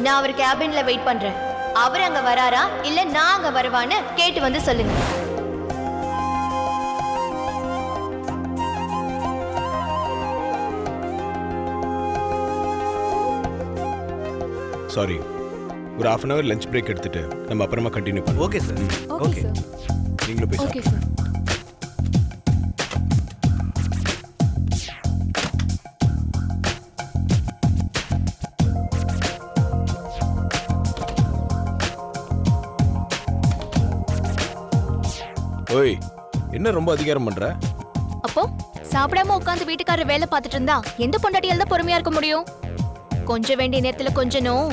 நான் அவர் கேபின்ல வெயிட் பண்றேன். அவர் அங்க வராரா இல்ல நான் அங்க வருவான்னு கேட்டு வந்து சொல்லுங்க. சாரி, ஒரு half an hour lunch break எடுத்துட்டு நம்ம அப்புறமா கண்டினியூ பண்ணுவோம். Okay sir. Okay sir. நீங்களும் போய் ஓகே சாப்பிடுங்க. சார். ஓய், என்ன ரொம்ப அதிகாரம் பண்ற? அப்போ சாப்பிடாம உட்கார்ந்து வீட்டுக்காரர் வேலை பார்த்துட்டு இருந்தா எந்த பொண்டாட்டியால தான் பொறுமையா இருக்க முடியும்? கொஞ்சம் வேண்டிய நேரத்துல கொஞ்சணும்,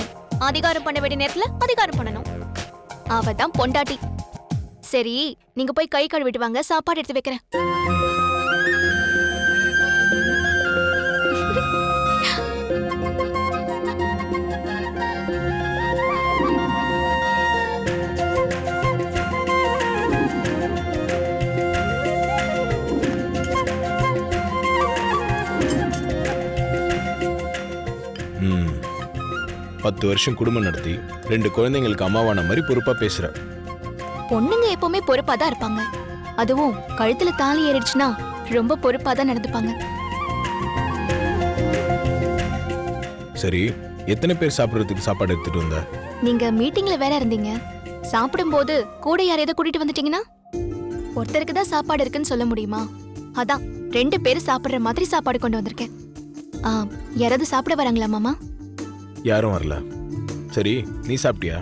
அதிகாரம் பண்ண வேண்டிய நேரத்துல அதிகாரம் பண்ணணும். அவ தான் பொண்டாட்டி. சரி, நீங்க போய் கை கழுவிட்டு வாங்க, சாப்பாடு எடுத்து வைக்கிறேன். ம் 10 வருஷம் குடும்பம் நடத்தி 2 குழந்தைங்களுக்கு அம்மாவான மாதிரி பொறுப்பா பேசுற. பொண்ணுங்க எப்பவுமே பொறுப்பா தான் இருப்பாங்க. அதுவும் கழுத்துல தாலி ஏறிடுச்சுன்னா ரொம்ப பொறுப்பா தான் நடந்துப்பாங்க. சரி, எத்தனை பேர் சாப்பிடுறதுக்கு சாப்பாடு எடுத்துட்டு வந்த? நீங்க மீட்டிங்ல வேற இருந்தீங்க. சாப்பிடும்போது கூட யாரையாவது கூட்டிட்டு வந்துட்டீங்கன்னா ஒருத்தருக்கு தான் சாப்பாடு இருக்குன்னு சொல்ல முடியுமா? அதான் 2 பேர் சாப்பிடுற மாதிரி சாப்பாடு கொண்டு வந்திருக்கேன். யாராவது சாப்பிட வராங்களா மாமா? யாரும் வரல. சரி, நீ சாப்பிட்டியா?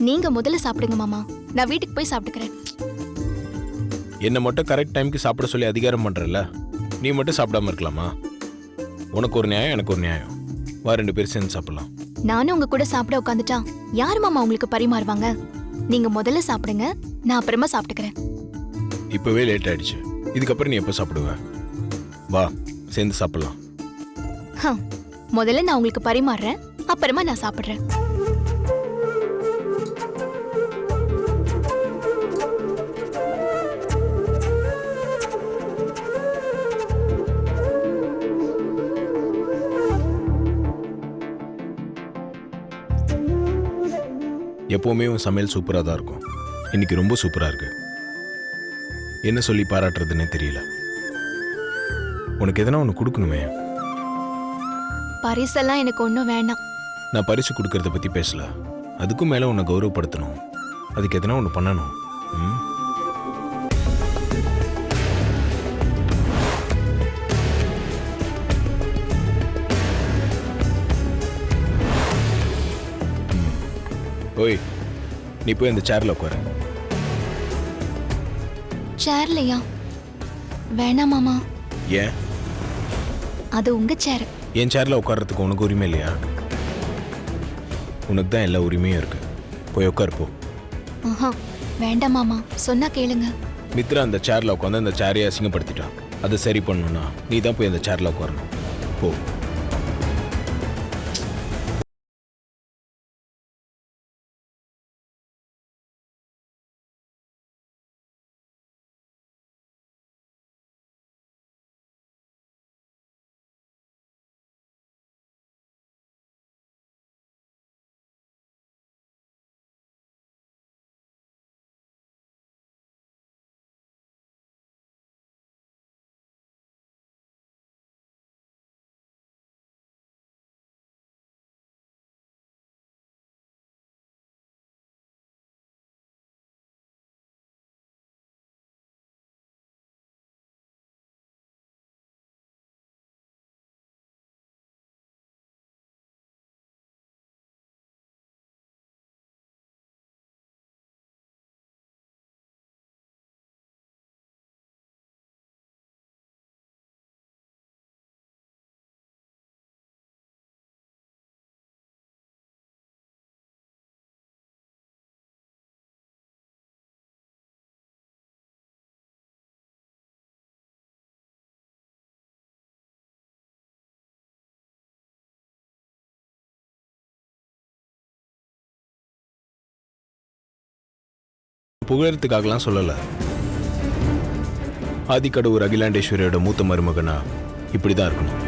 நீங்க முதல்ல சாப்பிடுங்க மாமா, நான் வீட்டுக்கு போய் சாப்பிட்டுக்கிறேன். என்ன மட்டும் கரெக்ட் டைம்க்கு சாப்பிட சொல்லி அதிகாரம் பண்றல, நீ மட்டும் சாப்பிடாம இருக்கலாமா? உனக்கு ஒரு நியாயம், எனக்கு ஒரு நியாயம். வா, 2 பேர் சேர்ந்து சாப்பிடலாம். நானும் உங்க கூட சாப்பிட உட்காந்துட்டா யார் மாமா உங்களுக்கு பரிமாறுவாங்க? நீங்க முதல்ல சாப்பிடுங்க, நான் அப்புறமா சாப்பிட்டுக்கிறேன். இப்பவே லேட் ஆயிடுச்சு. இதுக்கப்புறம் நீ எப்போ சாப்பிடுவ? வா, சேர்ந்து சாப்பிடலாம். முதல்ல நான் உங்களுக்கு பரிமாறுறேன், அப்புறமா நான் சாப்பிடுறேன். எப்பவுமே உன் சமையல் சூப்பராக தான் இருக்கும். இன்னைக்கு ரொம்ப சூப்பராக இருக்கு. என்ன சொல்லி பாராட்டுறதுன்னே தெரியல. உனக்கு எதனா ஒன்று கொடுக்கணுமே. பரிசெல்லாம் எனக்கு ஒன்றும் வேண்டாம். நான் பரிசு கொடுக்கறத பற்றி பேசல. அதுக்கும் மேலே உன்னை கௌரவப்படுத்தணும். அதுக்கு எதனா ஒன்று பண்ணணும். ம்? ஓய், நீ போய் அந்த சேர்ல உட்காரு. சேர்லையா? வேணாம் மாமா. ஏன்? அது உங்க சேர். என் சேர்ல உட்கார்றதுக்கு உனக்கு உரிமை இல்லையா? உனக்கு தான் எல்லா உரிமையும் இருக்கு. போய் உட்காரு போ. வேண்டாம் மாமா, சொன்னா கேளுங்க. மித்ரா அந்த சேர்ல உட்காந்து அந்த சேரையை அசிங்கப்படுத்திட்டான். அதை சரி பண்ணணும்னா நீ தான் போய் அந்த சேர்ல உட்காரணும். போ. புகழறதுக்காகலாம் சொல்லலை. ஆதிக்கடவுர் அகிலாண்டேஸ்வரியோட மூத்த மருமகனா இப்படிதான் இருக்கணும்.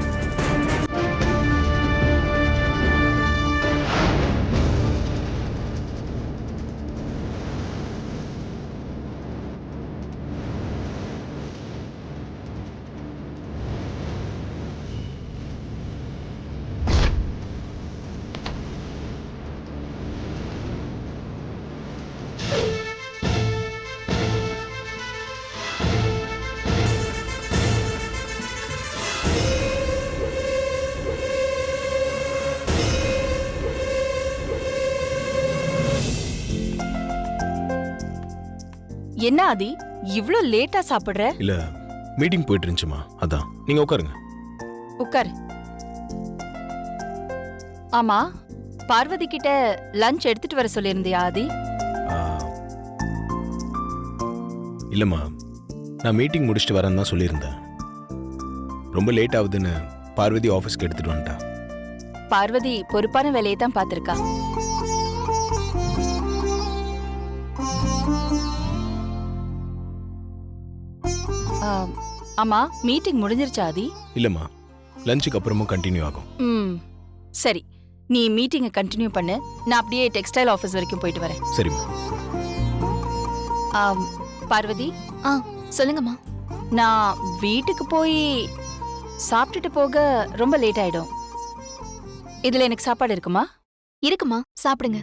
என்ன ஆதி இவ்ளோ லேட்டா சாப்பிடுற? இல்ல மீட்டிங் போயிட்டு இருந்துச்சுமா, அதான். நீங்க உட்காருங்க. உட்காரு. ஆமா, பார்வதி கிட்ட லஞ்ச் எடுத்துட்டு வர சொல்லியிருந்தியா ஆதி? ஆ, இல்லம்மா, நான் மீட்டிங் முடிச்சுட்டு வரேன்னு தான் சொல்லியிருந்தேன். ரொம்ப லேட் ஆகுதுன்னு பார்வதி ஆஃபீஸ்க்கு எடுத்துட்டு வந்துட்டா. பார்வதி பொறுப்பான வேலையை தான் பார்த்திருக்கா. ஆமா, மீட்டிங் முடிஞ்சிருச்சா ஆதி? இல்லம்மா, லஞ்சுக்கு அப்புறமும் கண்டினியூ ஆகும். சரி, நீ மீட்டிங்கை கண்டினியூ பண்ணு. நான் அப்படியே டெக்ஸ்டைல் ஆஃபீஸ் வரைக்கும் போயிட்டு வரேன். சரிம்மா. பார்வதி, சொல்லுங்கம்மா. நான் வீட்டுக்கு போய் சாப்பிட்டுட்டு போக ரொம்ப லேட் ஆயிடும். இதுல எனக்கு சாப்பாடு இருக்குமா? இருக்குமா, சாப்பிடுங்க.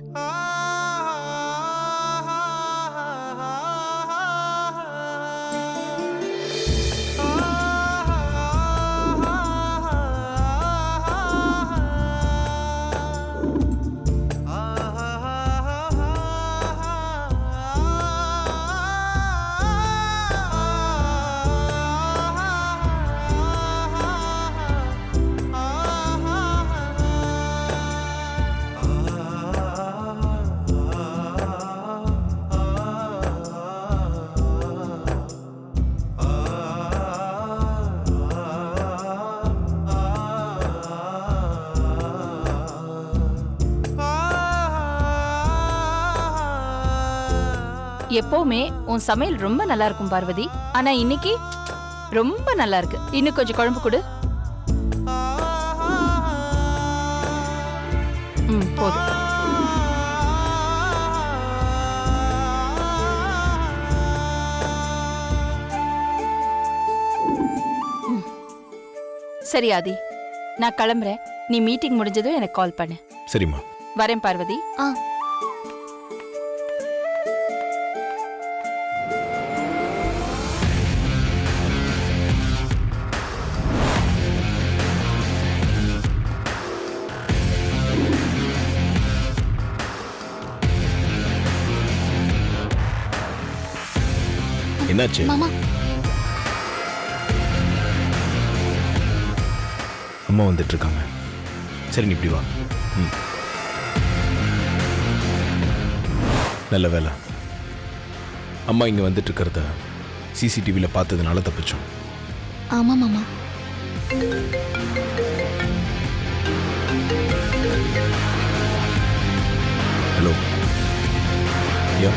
எப்பவுமே உன் சமையல் ரொம்ப நல்லா இருக்கும் பார்வதி. ஆனா இன்னைக்கு ரொம்ப நல்லா இருக்கு. இன்னும் கொஞ்சம் குழம்பு கொடு. போதும். சரி ஆதி, நான் கிளம்புறேன். நீ மீட்டிங் முடிஞ்சதும் எனக்கு கால் பண்ணு. சரிம்மா. வரேன் பார்வதி. என்னாச்சு? மாமா, அம்மா வந்துட்டு இருக்காங்க. சரி, நீ இப்படி வா. நல்ல வேலை, அம்மா இங்க வந்துட்டு இருக்கிறத சிசிடிவில பார்த்ததுனால தப்பிச்சோம். ஆமா மாமா. ஹலோ. யா.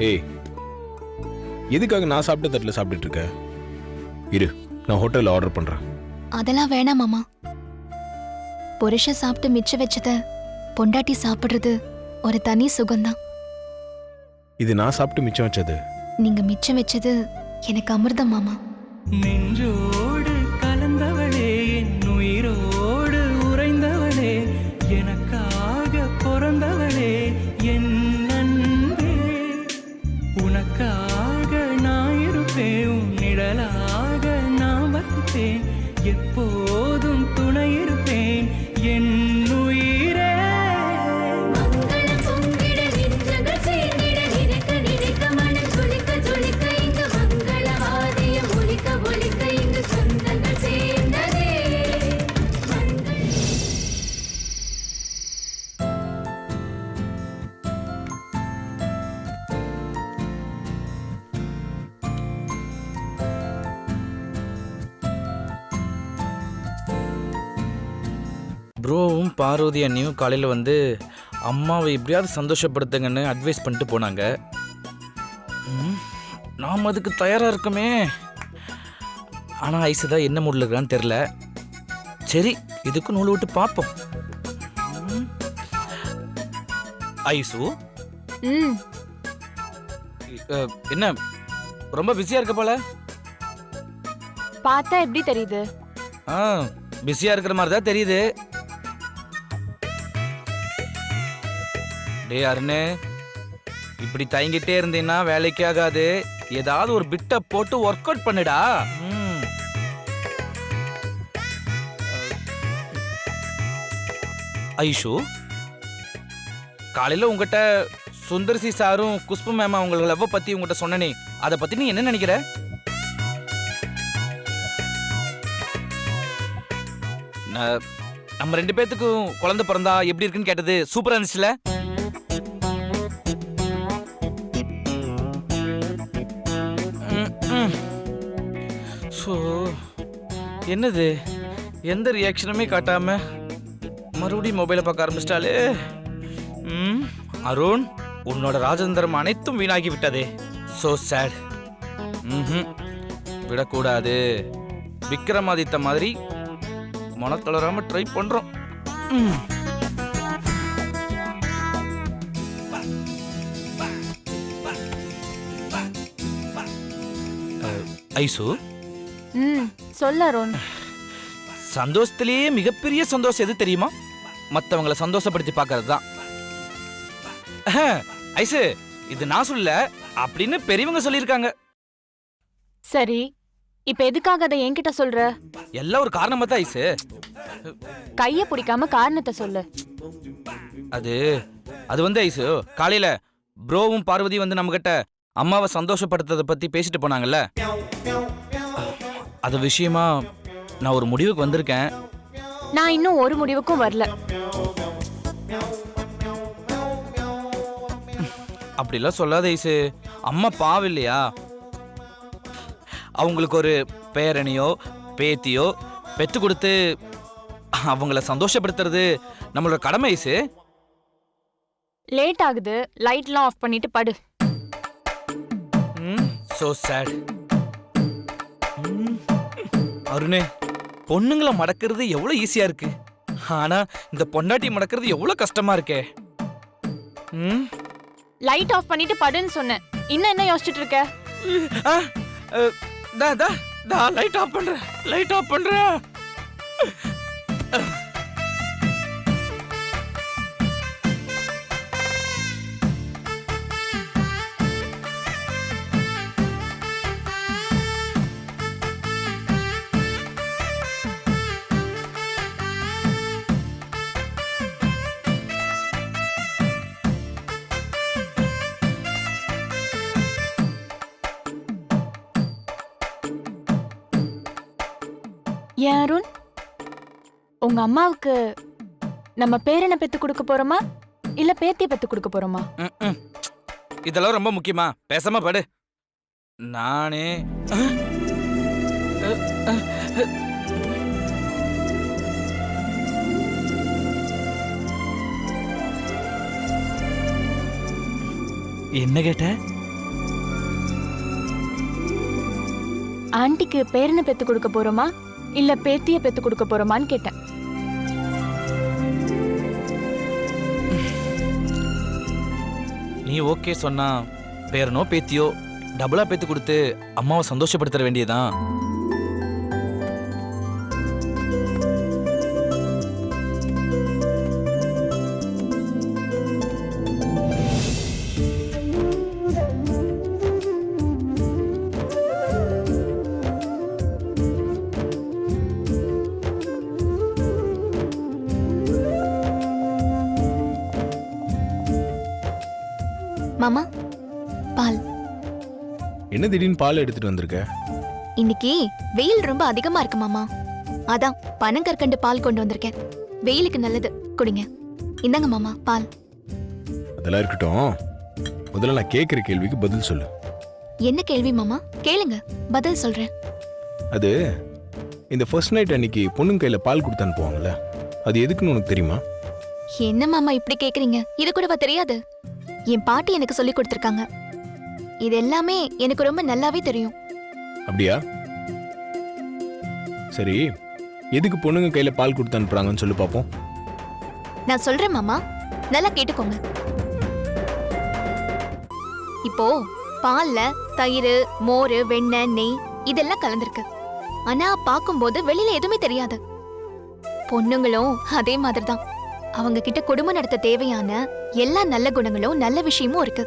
ஏய், எதுக்காக நான் சாப்பிட்ட தட்டில் சாப்பிட்டுட்டு இருக்க? இரு, நான் ஹோட்டலில் ஆர்டர் பண்றேன். அதெல்லாம் வேணாம் மாமா. புருஷன் சாப்பிட்டு மிச்சம் வச்சத பொண்டாட்டி சாப்பிடுறது ஒரு தனி சுகம்தான். இது நான் சாப்பிட்டு மிச்சம் வச்சது. நீங்க மிச்சம் வச்சது எனக்கு அமிர்தம் மாமா. நெஞ்சோடு கலந்தவளே, என் உயிரோடு உறைந்தவளே, எனக்காக பிறந்தவளே, என் அன்பே, உனக்காக நான் இருப்பேன், உன் நிழலாக நான் வசிப்பேன், எப்போதும் துணை இருப்பேன், என் உயிரே. ப்ரோவும் பார்வதி அண்ணியும் காலையில் வந்து அம்மாவை எப்படியாவது சந்தோஷப்படுத்துங்கன்னு அட்வைஸ் பண்ணிட்டு போனாங்க. நாம் அதுக்கு தயாரா இருக்கமே. ஆனா ஐசு தான் என்ன மூட்ல இருக்கான்னு தெரியல. சரி, இதுக்கு நூல் விட்டு பார்ப்போம். ம். ஐசு, ம் என்ன ரொம்ப பிஸியா இருக்க போல? பார்த்தா எப்படி தெரியுது? பிஸியா இருக்கிற மாதிரி தான் தெரியுது. டேய் அருணே, இப்படி தயங்கிட்டே இருந்தீங்கன்னா வேலைக்கு ஆகாது. ஏதாவது ஒரு பிட்ட போட்டு ஒர்க் அவுட் பண்ணுடா. ஐஷு, காலையில உங்ககிட்ட சுந்தர்சி சாரும் குஷ்பு மேமா உங்களை லவ் பத்தி உங்ககிட்ட சொன்னனே, அதை பத்தி நீ என்ன நினைக்கிற? நம்ம 2 பேத்துக்கும் குழந்தை பிறந்தா எப்படி இருக்குன்னு கேட்டது சூப்பரா இருந்துச்சுல? ஸோ என்னது, எந்த ரியாக்ஷனுமே காட்டாம மறுபடியும் மொபைலை பார்க்க ஆரம்பிச்சிட்டாலே. அருண், உன்னோட ராஜதந்திரம் அனைத்தும் வீணாகி விட்டதே. So sad. விடக்கூடாது. விக்ரமாதித்த மாதிரி மனத்தளராம ட்ரை பண்றோம். ஐசு, சொல்ல அருண். சந்தோஷத்திலேயே மிகப்பெரிய சந்தோஷம் எது தெரியுமா? மத்தவங்களை சந்தோஷப்படுத்தி பார்க்கறது தான். ஐசு, இது நான் சொல்ல அப்படின்னு பெரியவங்க சொல்லியிருக்காங்க. சரி, இப்ப எதுக்காக அதை என்கிட்ட சொல்ற? எல்லாம் ஒரு காரணமா தான் ஐசு. கைய பிடிக்காம காரணத்தை சொல்லு. அது வந்து ஐசு, காலையில ப்ரோவும் பார்வதி வந்து நம்ம கிட்ட அம்மாவை சந்தோஷப்படுத்துறத பத்தி பேசிட்டு போனாங்கல்ல, அது விஷயமா நான் ஒரு முடிவுக்கு வந்திருக்கேன். நான் இன்னும் ஒரு முடிவுக்கும் வரல. அப்படிலாம் சொல்லாத ஐசு. அம்மா பாவம் இல்லையா? அவங்களுக்கு ஒரு பேரனையோ பேத்தியோ பெத்து கொடுத்து அவங்கள சந்தோஷப்படுத்துறது நம்மளோட கடமை ஐசு. லேட் ஆகுது, லைட்லாம் ஆஃப் பண்ணிட்டு படு. So sad. அருணே, பொண்ணுங்களை மடக்கிறது எவ்வளவு ஈஸியா இருக்கு, ஆனா இந்த பொண்டாட்டி மடக்கிறது எவ்வளவு கஷ்டமா இருக்கே. லைட் ஆஃப் பண்ணிட்டு படுன்னு சொன்னேன். இன்னும் என்ன யோசிச்சுட்டு இருக்க? லைட் ஆஃப் பண்றேன், லைட் ஆஃப் பண்றேன். ஏன் அருண், உங்க அம்மாவுக்கு நம்ம பேரனை பெத்து கொடுக்க போறோமா இல்ல பேத்திய பெத்து கொடுக்க போறோமா? இதெல்லாம் ரொம்ப முக்கியமா? பேசாம படு. நானே என்ன கேட்ட? ஆன்ட்டிக்கு பேரனை பெத்து கொடுக்க போறோமா இல்ல பேத்திய பெத்து கொடுக்க போறோமான்னு கேட்டேன். நீ ஓகே சொன்னா பேரனோ பேத்தியோ டபுளா பேத்து கொடுத்து அம்மாவை சந்தோஷப்படுத்த வேண்டியதான். மாமா, பால். என்ன திடீர்னு பால் எடுத்துட்டு வந்திருக்க? இன்னைக்கு வெயில் ரொம்ப அதிகமா இருக்கு மாமா, அதான் பனங்கற்கண்டு பால் கொண்டு வந்திருக்கேன். வெயிலுக்கு நல்லது, குடிங்க. இந்தாங்க மாமா பால். அதெல்லாம் இருக்கட்டும், முதல்ல நான் கேட்குற கேள்விக்கு பதில் சொல்லு. என்ன கேள்வி மாமா? கேளுங்க, பதில் சொல்றேன். அது இந்த ஃபர்ஸ்ட் நைட் அன்னைக்கு பொண்ணுங்க கையில பால் கொடுத்து அனுப்புவாங்கல்ல, அது எதுக்குன்னு உனக்கு தெரியுமா? என்ன மாமா இப்படி கேக்குறீங்க? இது கூடவா தெரியாது? என் பாட்டி எனக்கு சொல்லி கொடுத்திருக்காங்க. இது எல்லாமே எனக்கு ரொம்ப நல்லாவே தெரியும். அப்படியா? சரி, எதுக்கு பொண்ணுங்க கையில பால் கொடுத்து அனுப்புறாங்கன்னு சொல்லி பார்ப்போம். நான் சொல்றேன் மாமா, நல்லா கேட்டுக்கோங்க. இப்போ பால்ல தயிர், மோர், வெண்ணெய், நெய் இதெல்லாம் கலந்திருக்கு. ஆனா பாக்கும்போது வெளியில எதுவுமே தெரியாது. பொண்ணுங்களும் அதே மாதிரிதான். அவங்க கிட்ட குடும்பம் நடத்த தேவையான எல்லா நல்ல குணங்களும் நல்ல விஷயமும் இருக்கு.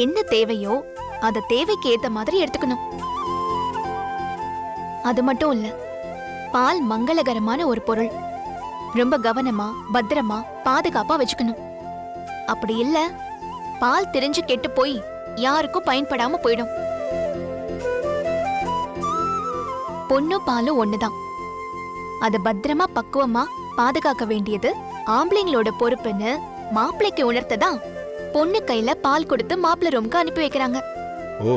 என்ன தேவையோ அத தேவைக்கு ஏத்த மாதிரி எடுத்துக்கணும். அது மட்டும் இல்ல, பால் மங்களகரமான ஒரு பொருள். ரொம்ப கவனமா, பத்திரமா, பாதுகாப்பா வச்சுக்கணும். அப்படி இல்ல, பால் திரிஞ்சு கெட்டு போய் யாருக்கும் பயன்படாம போயிடும். பொண்ணும் பாலும் ஒண்ணுதான். அத பத்திரமா பக்குவமா பாதுகாக்க வேண்டியது ஆம்பளைங்களோட பொறுப்புன்னு மாப்பிள்ளைக்கு உணர்த்ததான் பொண்ணு கையில பால் கொடுத்து மாப்பிள்ளை ரூமுக்கு அனுப்பி வைக்கிறாங்க. ஓ,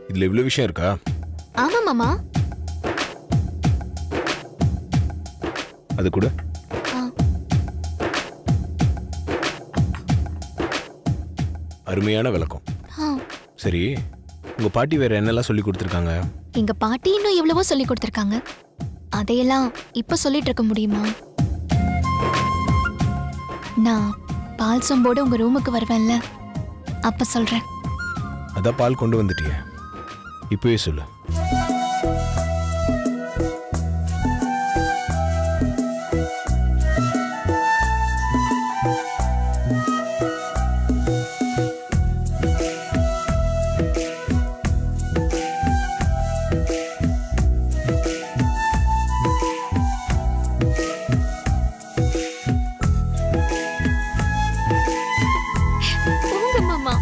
இதுல இவ்வளவு விஷயம் இருக்கா? ஆமா மாமா. அது கூட ஆ. அருமையான விளக்கம். ஆ. சரி, உங்க பாட்டி வேற என்னெல்லாம் சொல்லி கொடுத்துருக்காங்க? எங்க பாட்டி இன்னும் எவ்வளவோ சொல்லி கொடுத்திருக்காங்க. அதையெல்லாம் இப்ப சொல்லிட்டு இருக்க முடியுமா? நான் பால் சொம்போடு உங்க ரூமுக்கு வருவேன்ல, அப்ப சொல்றேன். அதான் பால் கொண்டு வந்துட்டியே, இப்பவே சொல்லு. போங்க மாமா.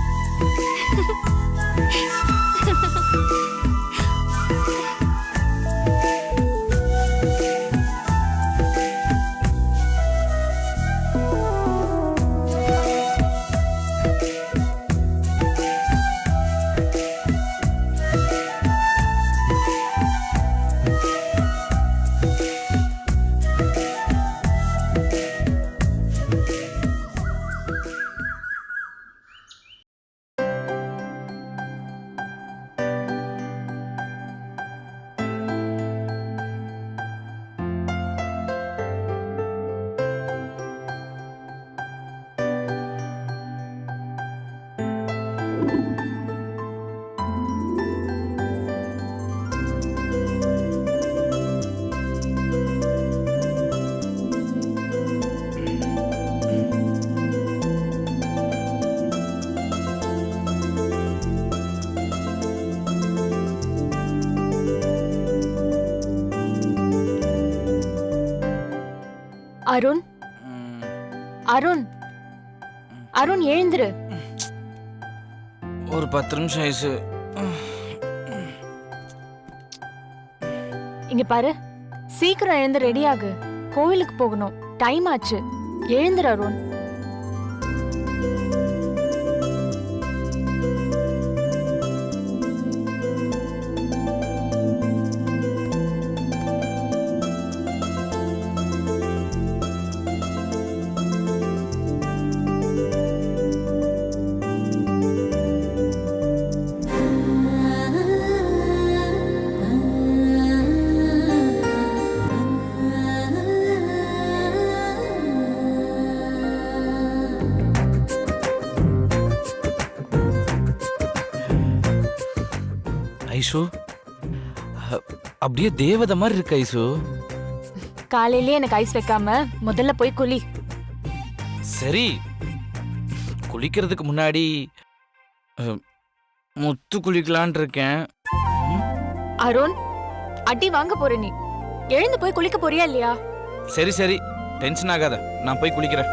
அருண், அருண், அருண் எழுந்துரு. ஒரு 10 நிமிஷம் ஐசு. இங்க பாரு, சீக்கிரம் எழுந்து ரெடி ஆகு. கோவிலுக்கு போகணும், டைம் ஆச்சு. எழுந்துரு அருண். ஐசு, அப்படியே தேவதை மாதிரி இருக்கு ஐசு. காலையிலே எனக்கு ஐஸ் வைக்காம முதல்ல போய் குளி. சரி, குளிக்கிறதுக்கு முன்னாடி முத்து குளிக்கலான் இருக்கேன். அருண், அடி வாங்க போற நீ. எழுந்து போய் குளிக்க போறியா இல்லையா? சரி சரி, டென்ஷன் ஆகாத, நான் போய் குளிக்கிறேன்.